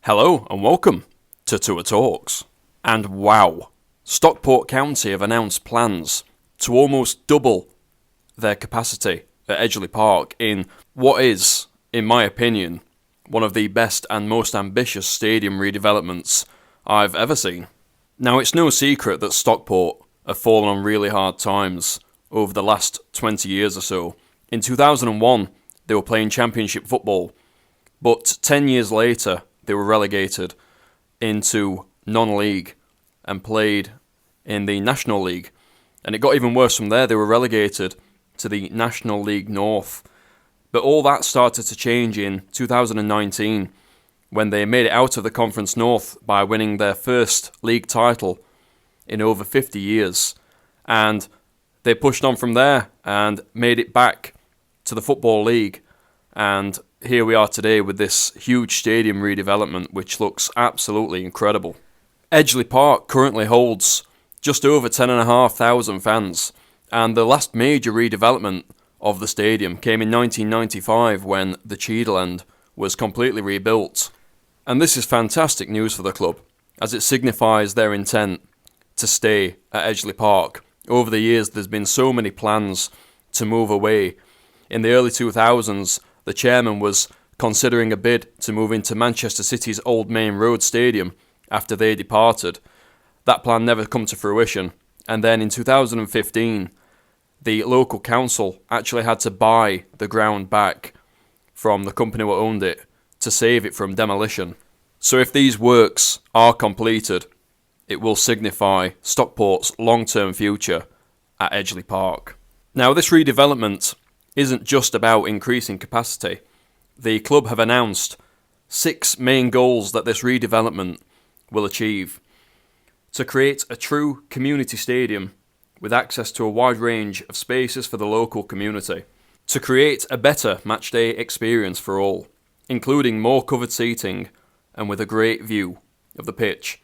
Hello and welcome to Tour Talks. And wow, Stockport County have announced plans to almost double their capacity at Edgeley Park in what is, in my opinion, one of the best and most ambitious stadium redevelopments I've ever seen. Now, it's no secret that Stockport have fallen on really hard times over the last 20 years or so. In 2001, they were playing Championship football, but 10 years later, they were relegated into non-league and played in the National League. And it got even worse from there. They were relegated to the National League North. But all that started to change in 2019 when they made it out of the Conference North by winning their first league title in over 50 years. And they pushed on from there and made it back to the Football League. And here we are today with this huge stadium redevelopment, which looks absolutely incredible. Edgeley Park currently holds just over 10,500 fans, and the last major redevelopment of the stadium came in 1995 when the Cheadle End was completely rebuilt. And this is fantastic news for the club, as it signifies their intent to stay at Edgeley Park. Over the years, there's been so many plans to move away. In the early 2000s, the chairman was considering a bid to move into Manchester City's Old Main Road Stadium after they departed. That plan never come to fruition, and then in 2015, the local council actually had to buy the ground back from the company who owned it to save it from demolition. So if these works are completed, it will signify Stockport's long-term future at Edgeley Park. Now, this redevelopment isn't just about increasing capacity. The club have announced 6 main goals that this redevelopment will achieve. To create a true community stadium with access to a wide range of spaces for the local community. To create a better matchday experience for all, including more covered seating and with a great view of the pitch.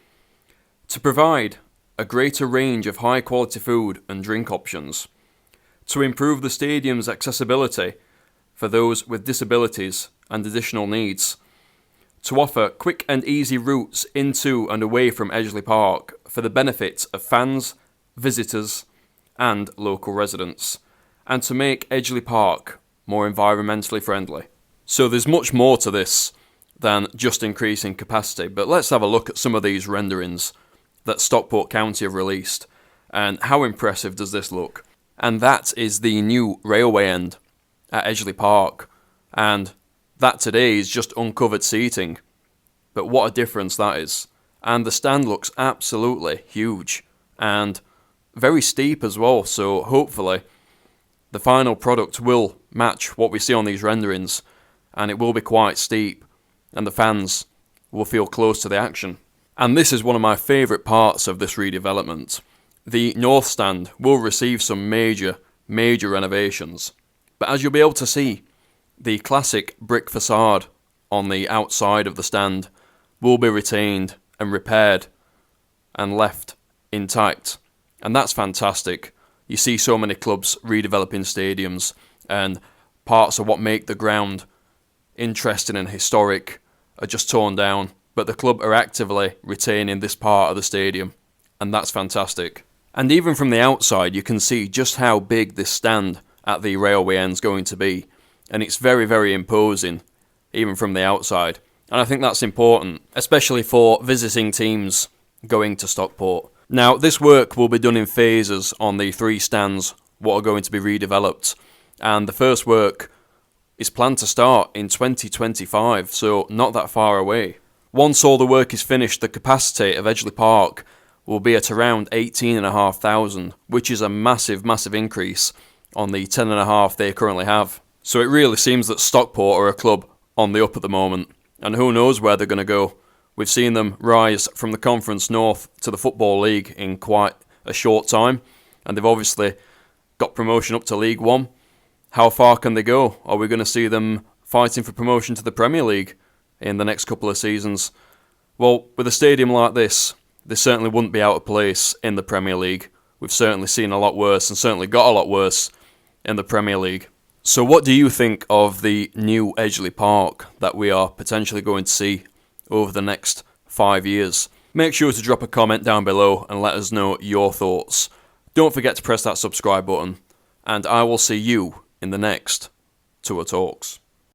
To provide a greater range of high quality food and drink options. To improve the stadium's accessibility for those with disabilities and additional needs. To offer quick and easy routes into and away from Edgeley Park for the benefit of fans, visitors and local residents. And to make Edgeley Park more environmentally friendly. So there's much more to this than just increasing capacity, but let's have a look at some of these renderings that Stockport County have released. And how impressive does this look? And that is the new railway end at Edgeley Park. And that today is just uncovered seating. But what a difference that is. And the stand looks absolutely huge. And very steep as well. So hopefully the final product will match what we see on these renderings. And it will be quite steep. And the fans will feel close to the action. And this is one of my favourite parts of this redevelopment. The North Stand will receive some major renovations. But as you'll be able to see, the classic brick facade on the outside of the stand will be retained and repaired and left intact. And that's fantastic. You see so many clubs redeveloping stadiums, and parts of what make the ground interesting and historic are just torn down. But the club are actively retaining this part of the stadium, and that's fantastic. And even from the outside, you can see just how big this stand at the railway end's going to be. And it's very, very imposing, even from the outside. And I think that's important, especially for visiting teams going to Stockport. Now, this work will be done in phases on the 3 stands, what are going to be redeveloped. And the first work is planned to start in 2025, so not that far away. Once all the work is finished, the capacity of Edgeley Park will be at around 18,500, which is a massive increase on the 10,500 they currently have. So it really seems that Stockport are a club on the up at the moment, and who knows where they're going to go. We've seen them rise from the Conference North to the Football League in quite a short time, and they've obviously got promotion up to League One. How far can they go? Are we going to see them fighting for promotion to the Premier League in the next couple of seasons? Well, with a stadium like this, they certainly wouldn't be out of place in the Premier League. We've certainly seen a lot worse, and certainly got a lot worse in the Premier League. So what do you think of the new Edgeley Park that we are potentially going to see over the next 5 years. Make sure to drop a comment down below and let us know your thoughts. Don't forget to press that subscribe button, and I will see you in the next Tour Talks.